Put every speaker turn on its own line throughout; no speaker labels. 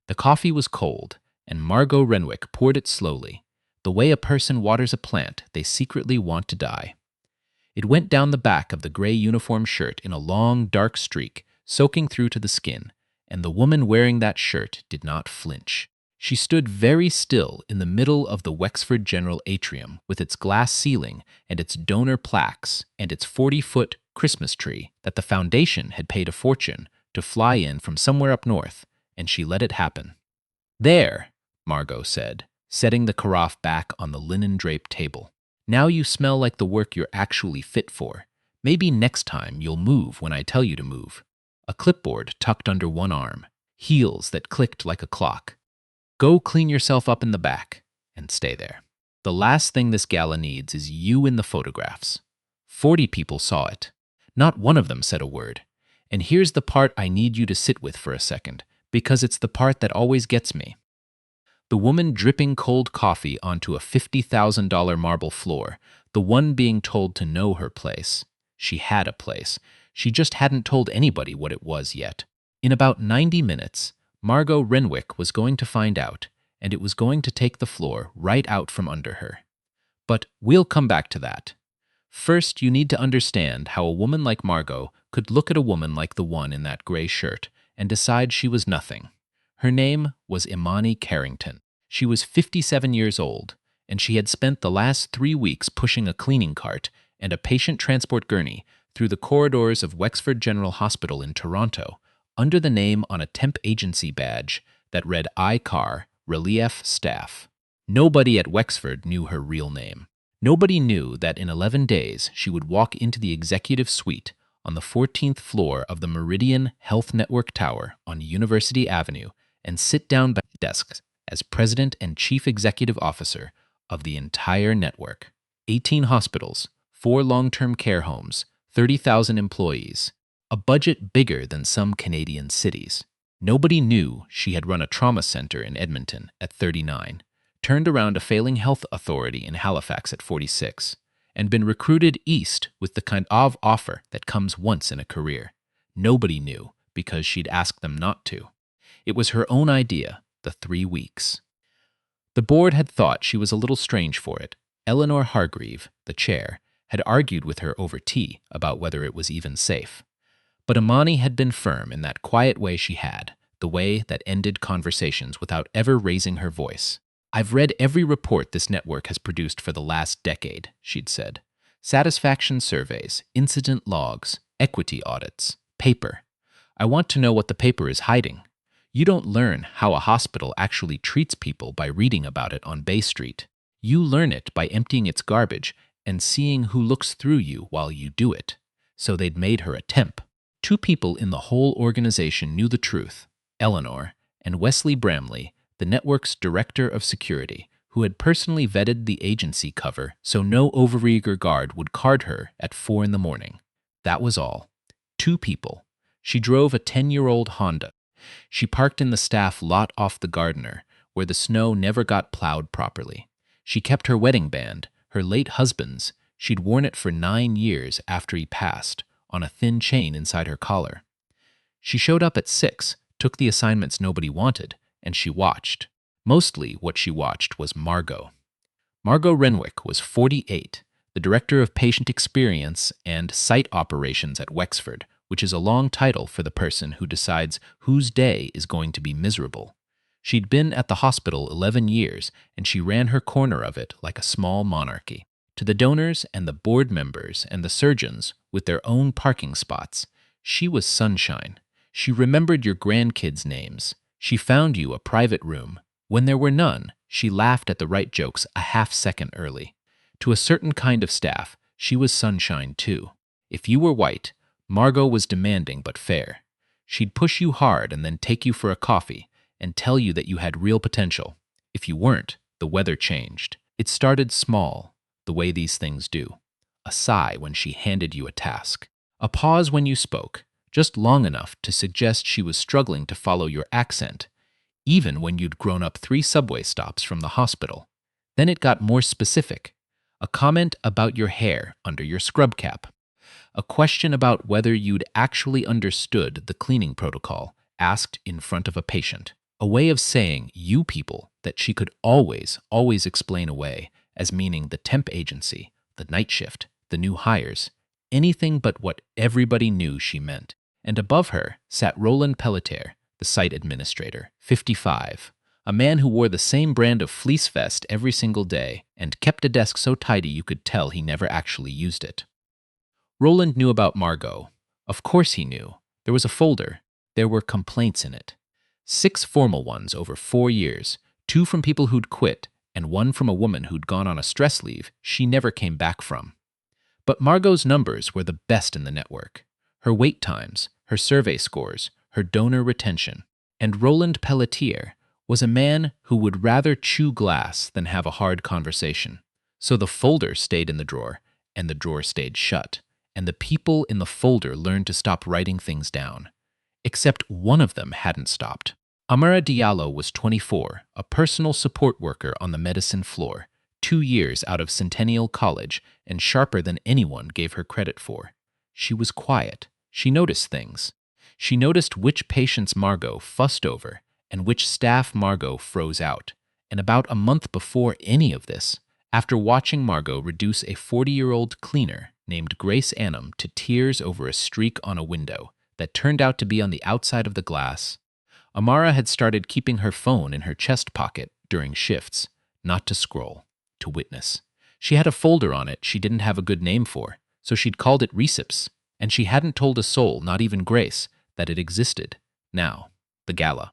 The coffee was cold, and Margot Renwick poured it slowly, the way a person waters a plant they secretly want to die. It went down the back of the gray uniform shirt in a long, dark streak, soaking through to the skin, and the woman wearing that shirt did not flinch. She stood very still in the middle of the Wexford General Atrium with its glass ceiling and its donor plaques and its 40-foot Christmas tree that the foundation had paid a fortune to fly in from somewhere up north, and she let it happen. "There," Margot said, setting the carafe back on the linen-draped table. "Now you smell like the work you're actually fit for. Maybe next time you'll move when I tell you to move." A clipboard tucked under one arm, heels that clicked like a clock. "Go clean yourself up in the back and stay there. The last thing this gala needs is you in the photographs." 40 people saw it. Not one of them said a word. And here's the part I need you to sit with for a second, because it's the part that always gets me. The woman dripping cold coffee onto a $50,000 marble floor, the one being told to know her place. She had a place. She just hadn't told anybody what it was yet. In about 90 minutes, Margot Renwick was going to find out, and it was going to take the floor right out from under her. But we'll come back to that. First, you need to understand how a woman like Margot could look at a woman like the one in that gray shirt and decide she was nothing. Her name was Imani Carrington. She was 57 years old, and she had spent the last 3 weeks pushing a cleaning cart and a patient transport gurney through the corridors of Wexford General Hospital in Toronto under the name on a temp agency badge that read ICAR, Relief Staff. Nobody at Wexford knew her real name. Nobody knew that in 11 days she would walk into the executive suite on the 14th floor of the Meridian Health Network Tower on University Avenue and sit down by the desk as president and chief executive officer of the entire network. 18 hospitals, 4 long-term care homes, 30,000 employees, a budget bigger than some Canadian cities. Nobody knew she had run a trauma center in Edmonton at 39, turned around a failing health authority in Halifax at 46, and been recruited east with the kind of offer that comes once in a career. Nobody knew because she'd asked them not to. It was her own idea, the 3 weeks. The board had thought she was a little strange for it. Eleanor Hargreave, the chair, had argued with her over tea about whether it was even safe. But Imani had been firm in that quiet way she had, the way that ended conversations without ever raising her voice. "I've read every report this network has produced for the last decade," she'd said. "Satisfaction surveys, incident logs, equity audits, paper. I want to know what the paper is hiding. You don't learn how a hospital actually treats people by reading about it on Bay Street. You learn it by emptying its garbage and seeing who looks through you while you do it." So they'd made her a temp. 2 people in the whole organization knew the truth, Eleanor and Wesley Bramley, the network's director of security, who had personally vetted the agency cover so no overeager guard would card her at 4 in the morning. That was all. 2 people. She drove a 10-year-old Honda. She parked in the staff lot off the Gardiner, where the snow never got plowed properly. She kept her wedding band, her late husband's. She'd worn it for 9 years after he passed, on a thin chain inside her collar. She showed up at 6, took the assignments nobody wanted, and she watched. Mostly what she watched was Margot. Margot Renwick was 48, the director of patient experience and site operations at Wexford, which is a long title for the person who decides whose day is going to be miserable. She'd been at the hospital 11 years, and she ran her corner of it like a small monarchy. To the donors and the board members and the surgeons with their own parking spots, she was sunshine. She remembered your grandkids' names. She found you a private room. When there were none, she laughed at the right jokes a half-second early. To a certain kind of staff, she was sunshine too. If you were white, Margot was demanding but fair. She'd push you hard and then take you for a coffee and tell you that you had real potential. If you weren't, the weather changed. It started small, the way these things do. A sigh when she handed you a task. A pause when you spoke, just long enough to suggest she was struggling to follow your accent, even when you'd grown up 3 subway stops from the hospital. Then it got more specific. A comment about your hair under your scrub cap. A question about whether you'd actually understood the cleaning protocol asked in front of a patient. a way of saying you people that she could always explain away as meaning the temp agency, the night shift, the new hires, anything but what everybody knew she meant. And above her sat Roland Pelletier, the site administrator, 55, a man who wore the same brand of fleece vest every single day and kept a desk so tidy you could tell he never actually used it. Roland knew about Margot. Of course he knew. There was a folder. There were complaints in it. 6 formal ones over 4 years, 2 from people who'd quit, and 1 from a woman who'd gone on a stress leave she never came back from. But Margot's numbers were the best in the network. Her wait times, her survey scores, her donor retention. And Roland Pelletier was a man who would rather chew glass than have a hard conversation. So the folder stayed in the drawer, and the drawer stayed shut, and the people in the folder learned to stop writing things down. Except one of them hadn't stopped. Amara Diallo was 24, a personal support worker on the medicine floor, 2 years out of Centennial College, and sharper than anyone gave her credit for. She was quiet. She noticed things. She noticed which patients Margot fussed over and which staff Margot froze out. And about a month before any of this, after watching Margot reduce a 40-year-old cleaner named Grace Annam to tears over a streak on a window that turned out to be on the outside of the glass, Amara had started keeping her phone in her chest pocket during shifts, not to scroll, to witness. She had a folder on it she didn't have a good name for, so she'd called it Recips, and she hadn't told a soul, not even Grace, that it existed. Now, the gala.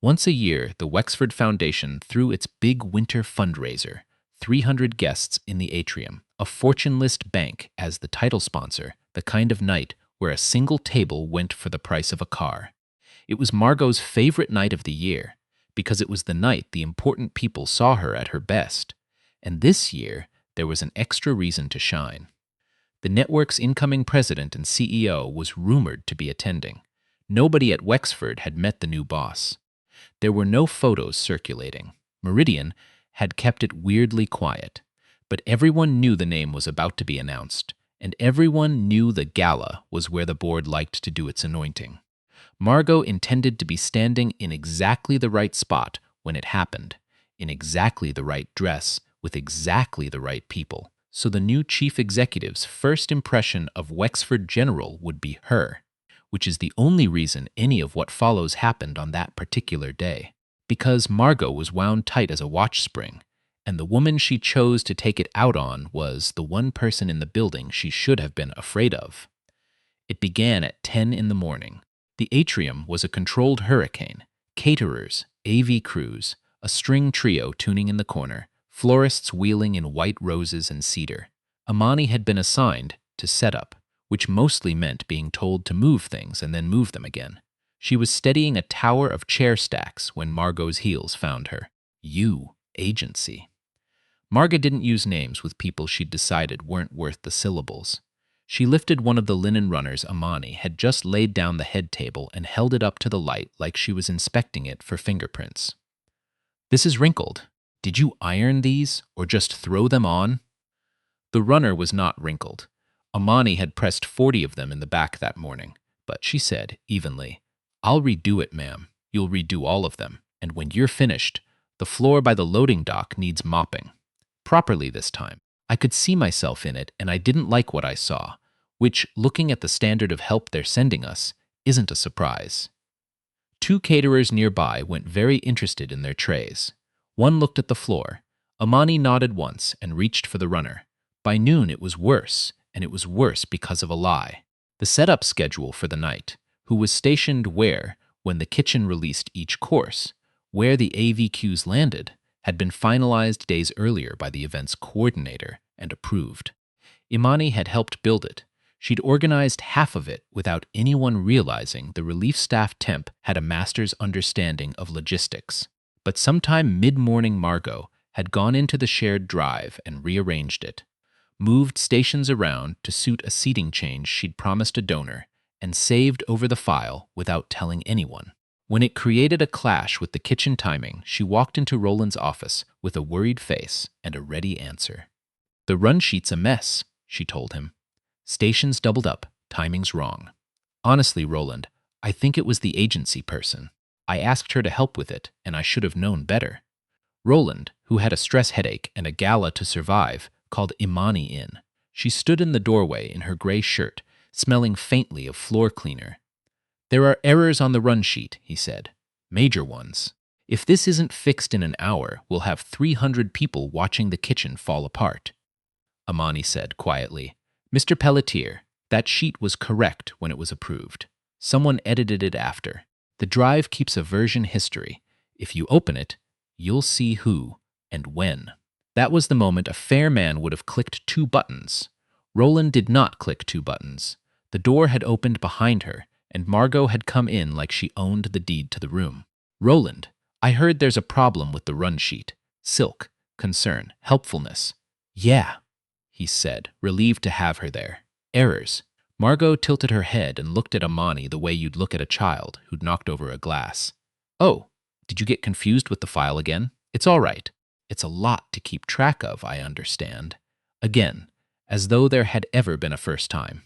Once a year, the Wexford Foundation threw its big winter fundraiser, 300 guests in the atrium, a fortune list bank as the title sponsor, the kind of night where a single table went for the price of a car. It was Margot's favorite night of the year, because it was the night the important people saw her at her best. And this year, there was an extra reason to shine. The network's incoming president and CEO was rumored to be attending. Nobody at Wexford had met the new boss. There were no photos circulating. Meridian had kept it weirdly quiet. But everyone knew the name was about to be announced, and everyone knew the gala was where the board liked to do its anointing. Margot intended to be standing in exactly the right spot when it happened, in exactly the right dress, with exactly the right people, so the new chief executive's first impression of Wexford General would be her, which is the only reason any of what follows happened on that particular day. Because Margot was wound tight as a watch spring, and the woman she chose to take it out on was the one person in the building she should have been afraid of. It began at 10 in the morning. The atrium was a controlled hurricane, caterers, AV crews, a string trio tuning in the corner, florists wheeling in white roses and cedar. Amani had been assigned to set up, which mostly meant being told to move things and then move them again. She was steadying a tower of chair stacks when Margot's heels found her. You, agency. Margot didn't use names with people she'd decided weren't worth the syllables. She lifted one of the linen runners Amani had just laid down the head table and held it up to the light like she was inspecting it for fingerprints. "This is wrinkled. Did you iron these or just throw them on?" The runner was not wrinkled. Amani had pressed 40 of them in the back that morning, but she said, evenly, "I'll redo it, ma'am. You'll redo all of them, and when you're finished, the floor by the loading dock needs mopping. Properly this time. I could see myself in it, and I didn't like what I saw, which, looking at the standard of help they're sending us, isn't a surprise." 2 caterers nearby went very interested in their trays. One looked at the floor. Amani nodded once and reached for the runner. By noon it was worse, and it was worse because of a lie. The setup schedule for the night, who was stationed where, when the kitchen released each course, where the AVQs landed, had been finalized days earlier by the event's coordinator and approved. Imani had helped build it. She'd organized half of it without anyone realizing the relief staff temp had a master's understanding of logistics. But sometime mid-morning Margot had gone into the shared drive and rearranged it, moved stations around to suit a seating change she'd promised a donor, and saved over the file without telling anyone. When it created a clash with the kitchen timing, she walked into Roland's office with a worried face and a ready answer. "The run sheet's a mess," she told him. "Stations doubled up, timing's wrong. Honestly, Roland, I think it was the agency person." I asked her to help with it, and I should have known better. Roland, who had a stress headache and a gala to survive, called Imani in. She stood in the doorway in her gray shirt, smelling faintly of floor cleaner. "There are errors on the run sheet," he said. "Major ones. If this isn't fixed in an hour, we'll have 300 people watching the kitchen fall apart." Imani said quietly, "Mr. Pelletier, that sheet was correct when it was approved. Someone edited it after. The drive keeps a version history. If you open it, you'll see who and when." That was the moment a fair man would have clicked 2 buttons. Roland did not click 2 buttons. The door had opened behind her, and Margot had come in like she owned the deed to the room. "Roland, I heard there's a problem with the run sheet. Silk, concern, helpfulness." "Yeah," he said, relieved to have her there. "Errors." Margot tilted her head and looked at Imani the way you'd look at a child who'd knocked over a glass. "Oh, did you get confused with the file again? It's all right. It's a lot to keep track of, I understand." Again, as though there had ever been a first time.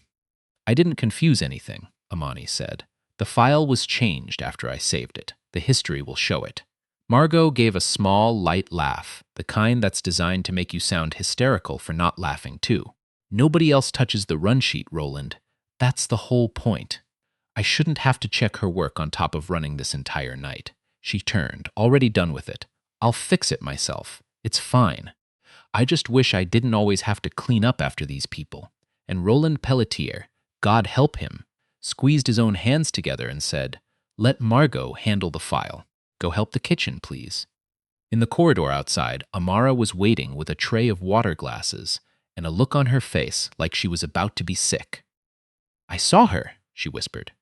"I didn't confuse anything," Imani said. "The file was changed after I saved it. The history will show it." Margot gave a small, light laugh, the kind that's designed to make you sound hysterical for not laughing too. "Nobody else touches the run sheet, Roland. That's the whole point. I shouldn't have to check her work on top of running this entire night." She turned, already done with it. "I'll fix it myself. It's fine. I just wish I didn't always have to clean up after these people." And Roland Pelletier, God help him, squeezed his own hands together and said, "Let Margot handle the file. Go help the kitchen, please." In the corridor outside, Amara was waiting with a tray of water glasses and a look on her face like she was about to be sick. "I saw her," she whispered.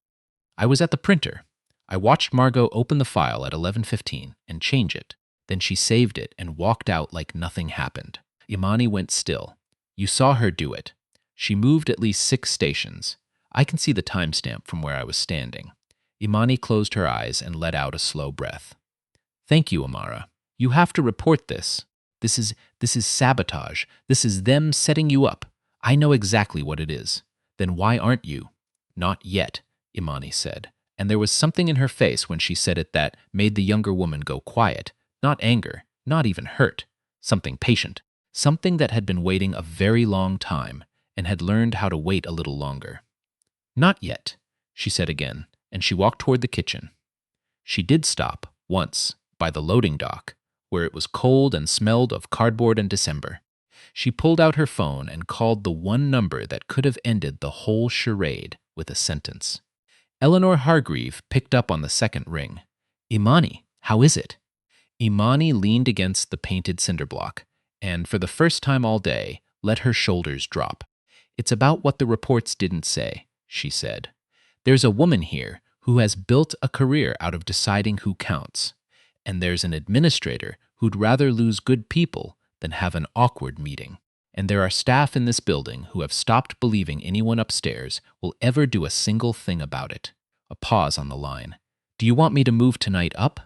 "I was at the printer. I watched Margot open the file at 11:15 and change it. Then she saved it and walked out like nothing happened." Imani went still. "You saw her do it. She moved at least 6 stations. I can see the timestamp from where I was standing." Imani closed her eyes and let out a slow breath. "Thank you, Amara. You have to report this. This is sabotage. This is them setting you up. I know exactly what it is." "Then why aren't you?" "Not yet," Imani said. And there was something in her face when she said it that made the younger woman go quiet. Not anger, not even hurt. Something patient. Something that had been waiting a very long time and had learned how to wait a little longer. "Not yet," she said again, and she walked toward the kitchen. She did stop, once, by the loading dock, where it was cold and smelled of cardboard and December. She pulled out her phone and called the one number that could have ended the whole charade with a sentence. Eleanor Hargreave picked up on the second ring. "Imani, how is it?" Imani leaned against the painted cinder block, and for the first time all day, let her shoulders drop. "It's about what the reports didn't say," she said. "There's a woman here who has built a career out of deciding who counts, and there's an administrator who'd rather lose good people than have an awkward meeting. And there are staff in this building who have stopped believing anyone upstairs will ever do a single thing about it." A pause on the line. "Do you want me to move tonight up?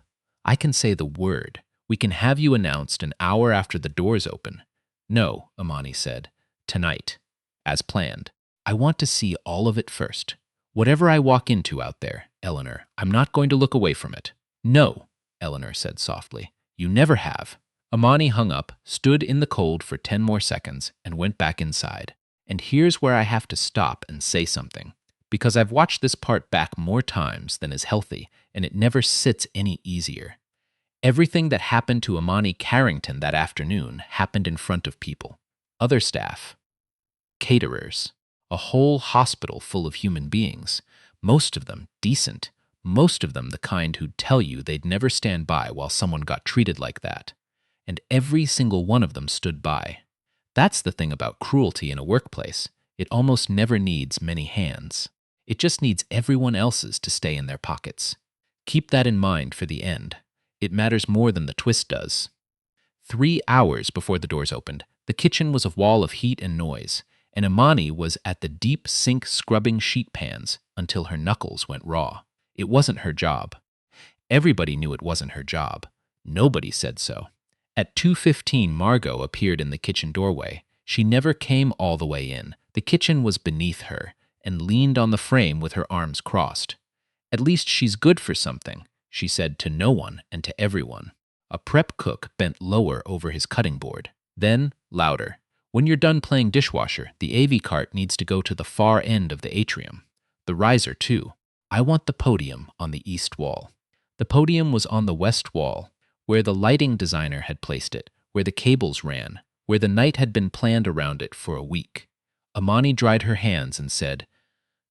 I can say the word. We can have you announced an hour after the doors open." "No," Imani said. "Tonight. As planned. I want to see all of it first. Whatever I walk into out there, Eleanor, I'm not going to look away from it." "No," Eleanor said softly. "You never have." Imani hung up, stood in the cold for 10 more seconds, and went back inside. And here's where I have to stop and say something, because I've watched this part back more times than is healthy, and it never sits any easier. Everything that happened to Imani Carrington that afternoon happened in front of people. Other staff. Caterers. A whole hospital full of human beings. Most of them decent. Most of them the kind who'd tell you they'd never stand by while someone got treated like that. And every single one of them stood by. That's the thing about cruelty in a workplace. It almost never needs many hands. It just needs everyone else's to stay in their pockets. Keep that in mind for the end. It matters more than the twist does. 3 hours before the doors opened, the kitchen was a wall of heat and noise, and Imani was at the deep sink scrubbing sheet pans until her knuckles went raw. It wasn't her job. Everybody knew it wasn't her job. Nobody said so. At 2:15, Margot appeared in the kitchen doorway. She never came all the way in. The kitchen was beneath her and leaned on the frame with her arms crossed. "At least she's good for something," she said to no one and to everyone. A prep cook bent lower over his cutting board. Then, louder. When you're done playing dishwasher, the AV cart needs to go to the far end of the atrium. The riser, too. I want the podium on the east wall. The podium was on the west wall, where the lighting designer had placed it, where the cables ran, where the night had been planned around it for a week. Imani dried her hands and said,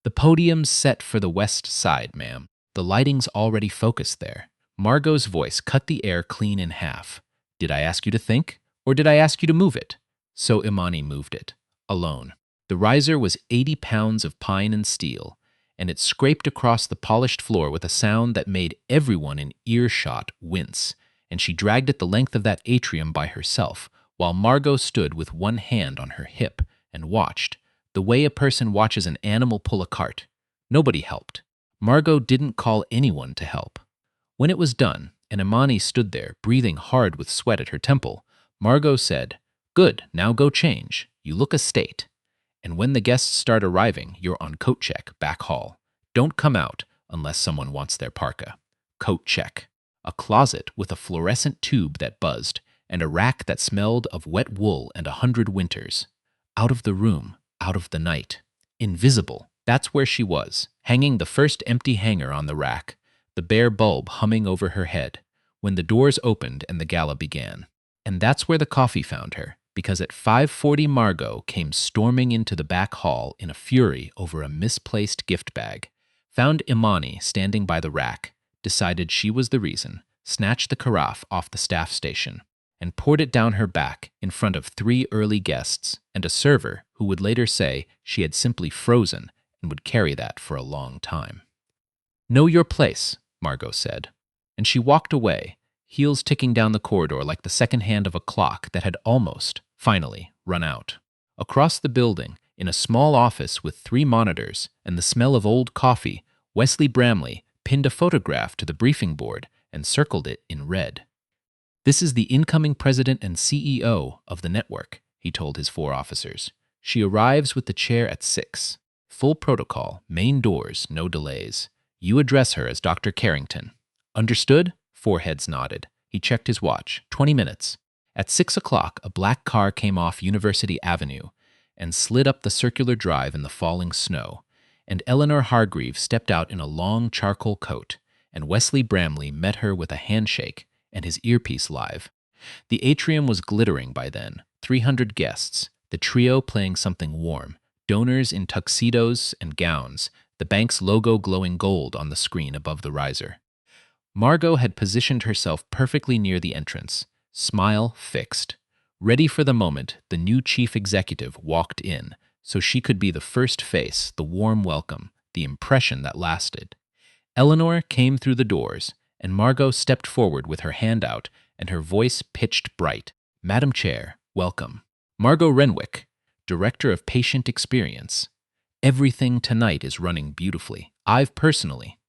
"The podium's set for the west side, ma'am. The lighting's already focused there." Margot's voice cut the air clean in half. "Did I ask you to think, or did I ask you to move it?" So Imani moved it, alone. The riser was 80 pounds of pine and steel, and it scraped across the polished floor with a sound that made everyone in earshot wince, and she dragged it the length of that atrium by herself, while Margot stood with one hand on her hip and watched, the way a person watches an animal pull a cart. Nobody helped. Margot didn't call anyone to help. When it was done, and Imani stood there, breathing hard with sweat at her temple, Margot said, "Good, now go change. You look a state. And when the guests start arriving, you're on coat check, back hall. Don't come out unless someone wants their parka. Coat check." A closet with a fluorescent tube that buzzed, and a rack that smelled of wet wool and 100 winters. Out of the room, out of the night. Invisible, that's where she was, hanging the first empty hanger on the rack, the bare bulb humming over her head, when the doors opened and the gala began. And that's where the coffee found her, because at 5:40 Margot came storming into the back hall in a fury over a misplaced gift bag, found Imani standing by the rack, decided she was the reason, snatched the carafe off the staff station, and poured it down her back in front of 3 early guests and a server who would later say she had simply frozen and would carry that for a long time. "Know your place," Margot said, and she walked away, heels ticking down the corridor like the second hand of a clock that had almost, finally, run out. Across the building, in a small office with 3 monitors and the smell of old coffee, Wesley Bramley pinned a photograph to the briefing board and circled it in red. "This is the incoming president and CEO of the network," he told his 4 officers. "She arrives with the chair at 6. Full protocol, main doors, no delays. You address her as Dr. Carrington. Understood?" 4 heads nodded. He checked his watch. 20 minutes. At 6 o'clock, a black car came off University Avenue and slid up the circular drive in the falling snow, and Eleanor Hargreave stepped out in a long charcoal coat, and Wesley Bramley met her with a handshake and his earpiece live. The atrium was glittering by then, 300 guests, the trio playing something warm, donors in tuxedos and gowns, the bank's logo glowing gold on the screen above the riser. Margot had positioned herself perfectly near the entrance, smile fixed. Ready for the moment the new chief executive walked in, so she could be the first face, the warm welcome, the impression that lasted. Eleanor came through the doors, and Margot stepped forward with her hand out and her voice pitched bright. "Madam Chair, welcome. Margot Renwick, Director of Patient Experience. Everything tonight is running beautifully. I've personally—"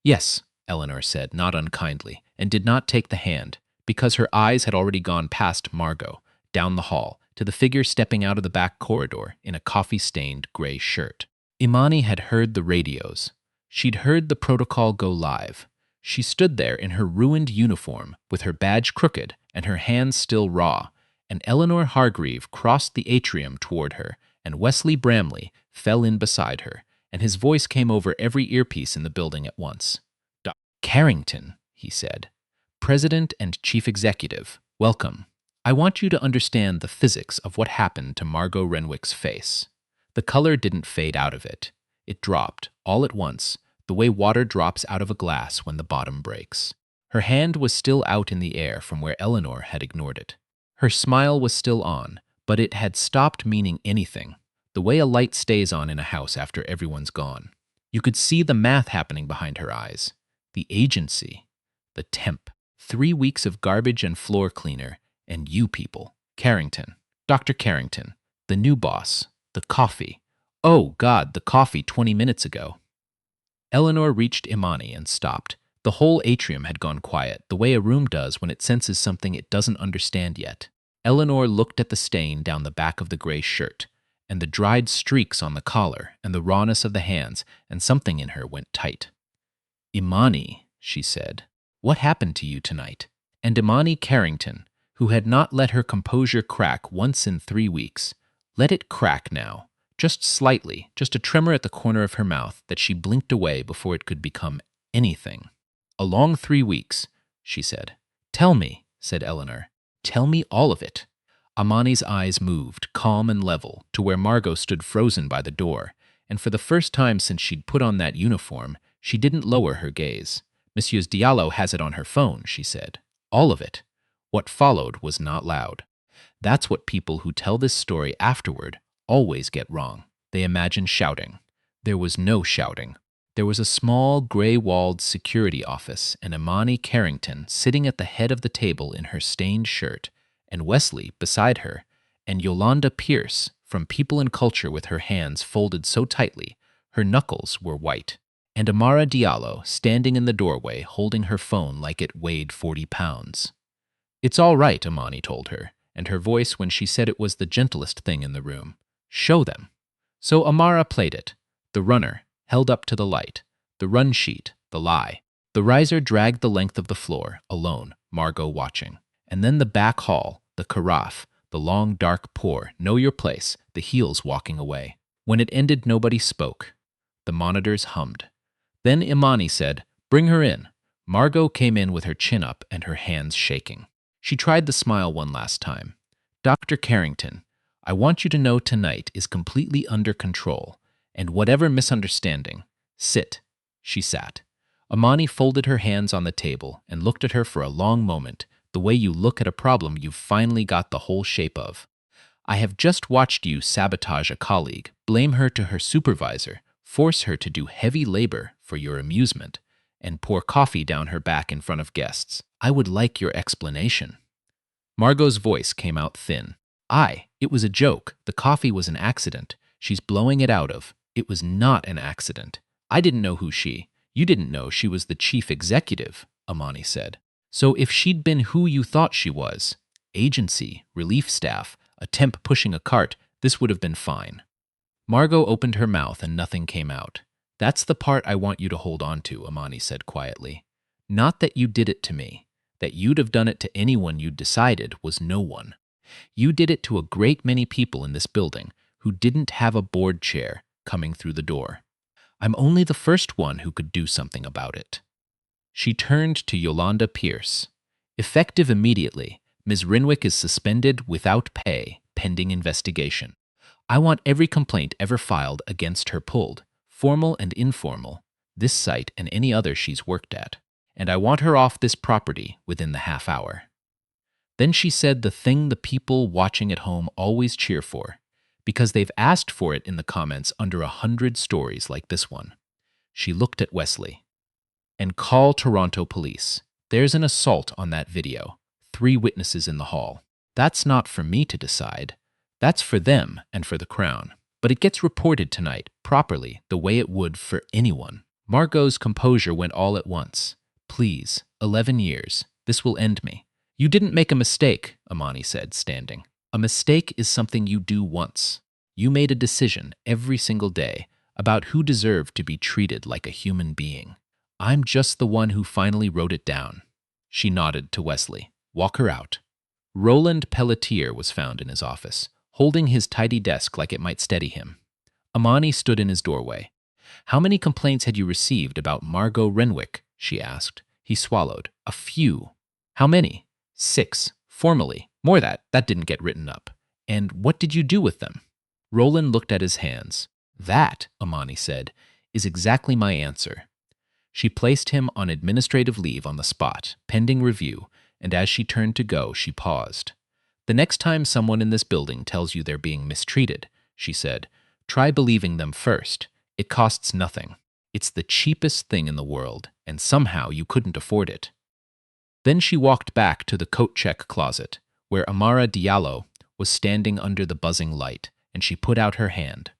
"Yes," Eleanor said, not unkindly, and did not take the hand, because her eyes had already gone past Margot, down the hall, to the figure stepping out of the back corridor in a coffee-stained gray shirt. Imani had heard the radios. She'd heard the protocol go live. She stood there in her ruined uniform, with her badge crooked and her hands still raw, and Eleanor Hargreave crossed the atrium toward her, and Wesley Bramley fell in beside her, and his voice came over every earpiece in the building at once. "Dr. Carrington," he said, "President and Chief Executive, welcome. I want you to understand the physics of what happened to Margot Renwick's face. The color didn't fade out of it. It dropped, all at once, the way water drops out of a glass when the bottom breaks. Her hand was still out in the air from where Eleanor had ignored it. Her smile was still on, but it had stopped meaning anything, the way a light stays on in a house after everyone's gone. You could see the math happening behind her eyes. The agency. The temp. 3 weeks of garbage and floor cleaner, and you people. Carrington. Dr. Carrington. The new boss. The coffee. Oh, God, the coffee 20 minutes ago." Eleanor reached Imani and stopped. The whole atrium had gone quiet, the way a room does when it senses something it doesn't understand yet. Eleanor looked at the stain down the back of the gray shirt, and the dried streaks on the collar, and the rawness of the hands, and something in her went tight. "Imani," she said. What happened to you tonight? And Imani Carrington, who had not let her composure crack once in 3 weeks, let it crack now, just slightly, just a tremor at the corner of her mouth that she blinked away before it could become anything. A long 3 weeks, she said. Tell me, said Eleanor. Tell me all of it. Amani's eyes moved, calm and level, to where Margot stood frozen by the door, and for the first time since she'd put on that uniform, she didn't lower her gaze. Monsieur Diallo has it on her phone, she said. All of it. What followed was not loud. That's what people who tell this story afterward always get wrong. They imagine shouting. There was no shouting. There was a small, gray-walled security office and Imani Carrington sitting at the head of the table in her stained shirt, and Wesley beside her, and Yolanda Pierce from People and Culture with her hands folded so tightly her knuckles were white, and Amara Diallo standing in the doorway holding her phone like it weighed 40 pounds. It's all right, Imani told her, and her voice when she said it was the gentlest thing in the room. Show them. So Amara played it. The runner, held up to the light. The run sheet, the lie. The riser dragged the length of the floor, alone, Margot watching. And then the back hall, the carafe, the long dark pour, know your place, the heels walking away. When it ended, nobody spoke. The monitors hummed. Then Imani said, Bring her in. Margot came in with her chin up and her hands shaking. She tried the smile one last time. Dr. Carrington, I want you to know tonight is completely under control, and whatever misunderstanding, sit. She sat. Imani folded her hands on the table and looked at her for a long moment, the way you look at a problem you've finally got the whole shape of. I have just watched you sabotage a colleague, blame her to her supervisor, force her to do heavy labor for your amusement, and pour coffee down her back in front of guests. I would like your explanation. Margot's voice came out thin. It was a joke. The coffee was an accident. She's blowing it out of. It was not an accident. I didn't know who you didn't know she was the chief executive, Imani said. So if she'd been who you thought she was, agency, relief staff, a temp pushing a cart, this would have been fine. Margot opened her mouth and nothing came out. That's the part I want you to hold on to, Imani said quietly. Not that you did it to me. That you'd have done it to anyone you'd decided was no one. You did it to a great many people in this building who didn't have a board chair coming through the door. I'm only the first one who could do something about it. She turned to Yolanda Pierce. Effective immediately, Ms. Renwick is suspended without pay, pending investigation. I want every complaint ever filed against her pulled, formal and informal, this site and any other she's worked at. And I want her off this property within the half hour. Then she said the thing the people watching at home always cheer for, because they've asked for it in the comments under 100 stories like this one. She looked at Wesley. And call Toronto police. There's an assault on that video. 3 witnesses in the hall. That's not for me to decide. That's for them and for the Crown. But it gets reported tonight, properly, the way it would for anyone. Margot's composure went all at once. Please, 11 years. This will end me. You didn't make a mistake, Imani said, standing. A mistake is something you do once. You made a decision every single day about who deserved to be treated like a human being. I'm just the one who finally wrote it down. She nodded to Wesley. Walk her out. Roland Pelletier was found in his office, holding his tidy desk like it might steady him. Imani stood in his doorway. How many complaints had you received about Margot Renwick? She asked. He swallowed. A few. How many? 6. Formally. More that didn't get written up. And what did you do with them? Roland looked at his hands. That, Imani said, is exactly my answer. She placed him on administrative leave on the spot, pending review, and as she turned to go, she paused. The next time someone in this building tells you they're being mistreated, she said, try believing them first. It costs nothing. It's the cheapest thing in the world, and somehow you couldn't afford it. Then she walked back to the coat check closet, where Amara Diallo was standing under the buzzing light, and she put out her hand.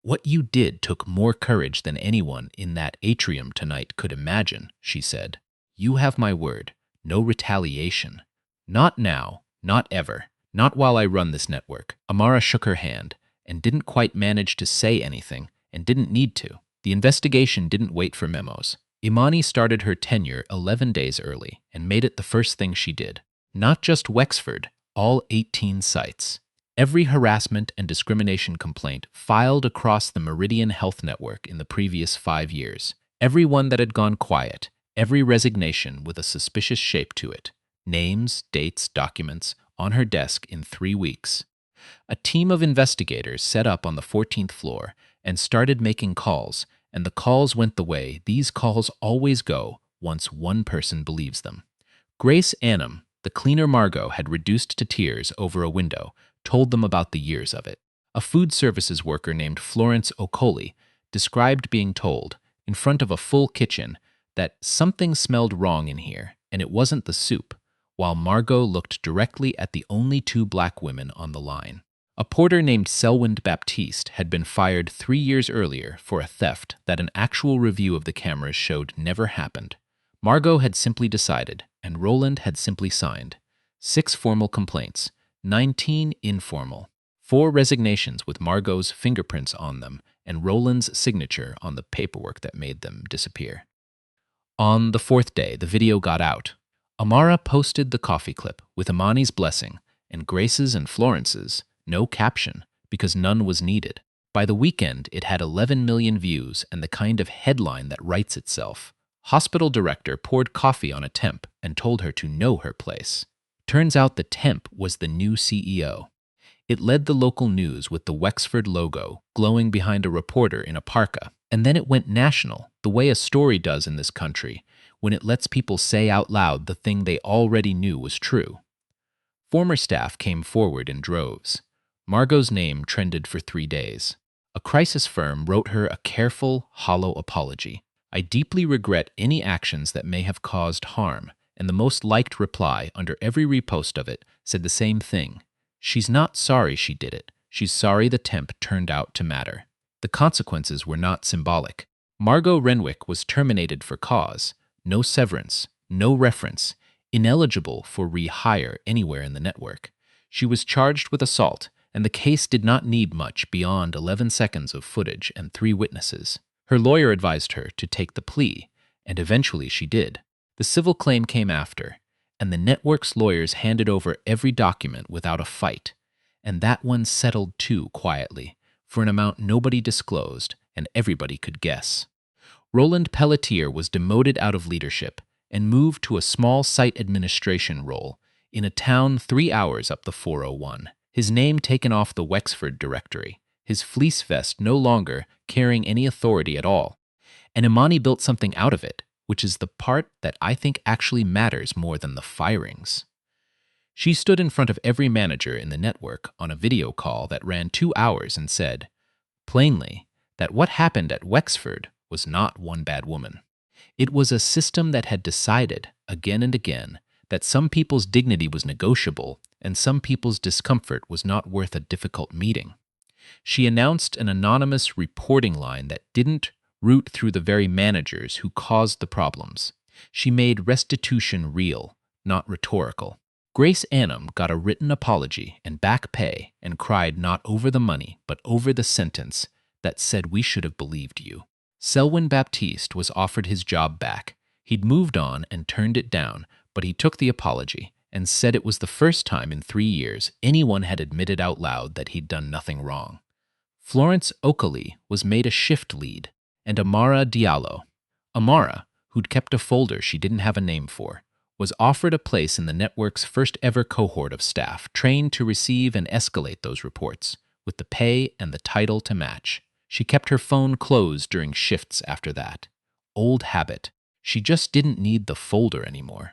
What you did took more courage than anyone in that atrium tonight could imagine, she said. You have my word. No retaliation. Not now. Not ever. Not while I run this network. Amara shook her hand and didn't quite manage to say anything and didn't need to. The investigation didn't wait for memos. Imani started her tenure 11 days early and made it the first thing she did. Not just Wexford, all 18 sites. Every harassment and discrimination complaint filed across the Meridian Health Network in the previous 5 years. Every one that had gone quiet, every resignation with a suspicious shape to it. Names, dates, documents, on her desk in 3 weeks. A team of investigators set up on the 14th floor and started making calls, and the calls went the way these calls always go once one person believes them. Grace Annam, the cleaner Margot had reduced to tears over a window, told them about the years of it. A food services worker named Florence Okoli described being told, in front of a full kitchen, that something smelled wrong in here, and it wasn't the soup, while Margot looked directly at the only 2 black women on the line. A porter named Selwyn Baptiste had been fired 3 years earlier for a theft that an actual review of the cameras showed never happened. Margot had simply decided, and Roland had simply signed. 6 formal complaints, 19 informal. 4 resignations with Margot's fingerprints on them and Roland's signature on the paperwork that made them disappear. On the 4th day, the video got out. Amara posted the coffee clip with Imani's blessing and Grace's and Florence's, no caption, because none was needed. By the weekend, it had 11 million views and the kind of headline that writes itself. Hospital director poured coffee on a temp and told her to know her place. Turns out the temp was the new CEO. It led the local news with the Wexford logo glowing behind a reporter in a parka, and then it went national, the way a story does in this country, when it lets people say out loud the thing they already knew was true. Former staff came forward in droves. Margot's name trended for 3 days. A crisis firm wrote her a careful, hollow apology. I deeply regret any actions that may have caused harm, and the most liked reply under every repost of it said the same thing. She's not sorry she did it. She's sorry the temp turned out to matter. The consequences were not symbolic. Margot Renwick was terminated for cause, no severance, no reference, ineligible for rehire anywhere in the network. She was charged with assault, and the case did not need much beyond 11 seconds of footage and 3 witnesses. Her lawyer advised her to take the plea, and eventually she did. The civil claim came after, and the network's lawyers handed over every document without a fight, and that one settled too quietly, for an amount nobody disclosed and everybody could guess. Roland Pelletier was demoted out of leadership and moved to a small site administration role in a town 3 hours up the 401. His name taken off the Wexford directory, his fleece vest no longer carrying any authority at all. And Imani built something out of it, which is the part that I think actually matters more than the firings. She stood in front of every manager in the network on a video call that ran 2 hours and said, plainly, that what happened at Wexford was not one bad woman. It was a system that had decided, again and again, that some people's dignity was negotiable and some people's discomfort was not worth a difficult meeting. She announced an anonymous reporting line that didn't root through the very managers who caused the problems. She made restitution real, not rhetorical. Grace Annam got a written apology and back pay and cried not over the money but over the sentence that said we should have believed you. Selwyn Baptiste was offered his job back. He'd moved on and turned it down, but he took the apology and said it was the first time in 3 years anyone had admitted out loud that he'd done nothing wrong. Florence Okoli was made a shift lead, and Amara Diallo. Amara, who'd kept a folder she didn't have a name for, was offered a place in the network's first ever cohort of staff trained to receive and escalate those reports, with the pay and the title to match. She kept her phone closed during shifts after that. Old habit. She just didn't need the folder anymore.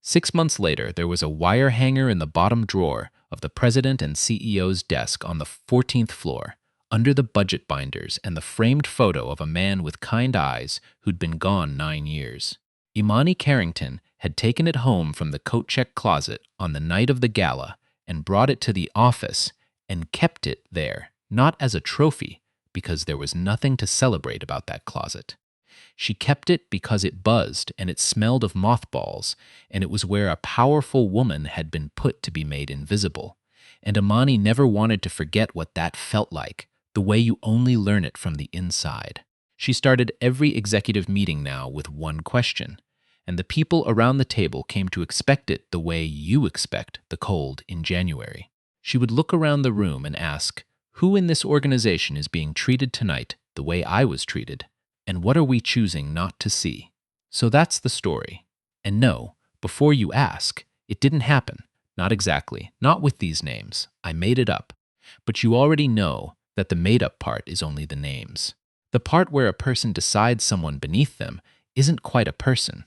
6 months later, there was a wire hanger in the bottom drawer of the president and CEO's desk on the 14th floor, under the budget binders and the framed photo of a man with kind eyes who'd been gone 9 years. Imani Carrington had taken it home from the coat check closet on the night of the gala and brought it to the office and kept it there, not as a trophy, because there was nothing to celebrate about that closet. She kept it because it buzzed and it smelled of mothballs, and it was where a powerful woman had been put to be made invisible. And Imani never wanted to forget what that felt like, the way you only learn it from the inside. She started every executive meeting now with one question, and the people around the table came to expect it the way you expect the cold in January. She would look around the room and ask, who in this organization is being treated tonight the way I was treated, and what are we choosing not to see? So that's the story. And no, before you ask, it didn't happen. Not exactly, not with these names. I made it up. But you already know that the made-up part is only the names. The part where a person decides someone beneath them isn't quite a person.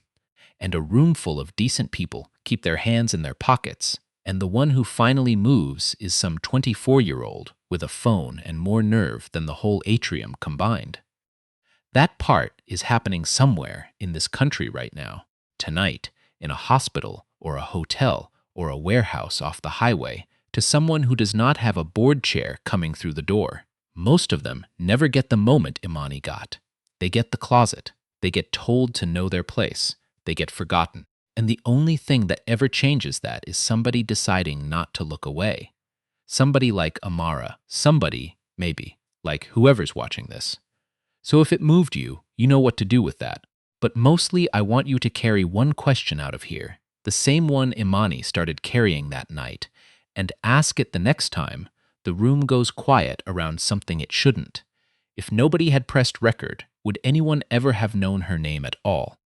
And a room full of decent people keep their hands in their pockets, and the one who finally moves is some 24-year-old with a phone and more nerve than the whole atrium combined. That part is happening somewhere in this country right now, tonight, in a hospital or a hotel or a warehouse off the highway, to someone who does not have a board chair coming through the door. Most of them never get the moment Imani got. They get the closet. They get told to know their place. They get forgotten. And the only thing that ever changes that is somebody deciding not to look away. Somebody like Amara. Somebody, maybe, like whoever's watching this. So if it moved you, you know what to do with that. But mostly I want you to carry one question out of here, the same one Imani started carrying that night, and ask it the next time the room goes quiet around something it shouldn't. If nobody had pressed record, would anyone ever have known her name at all?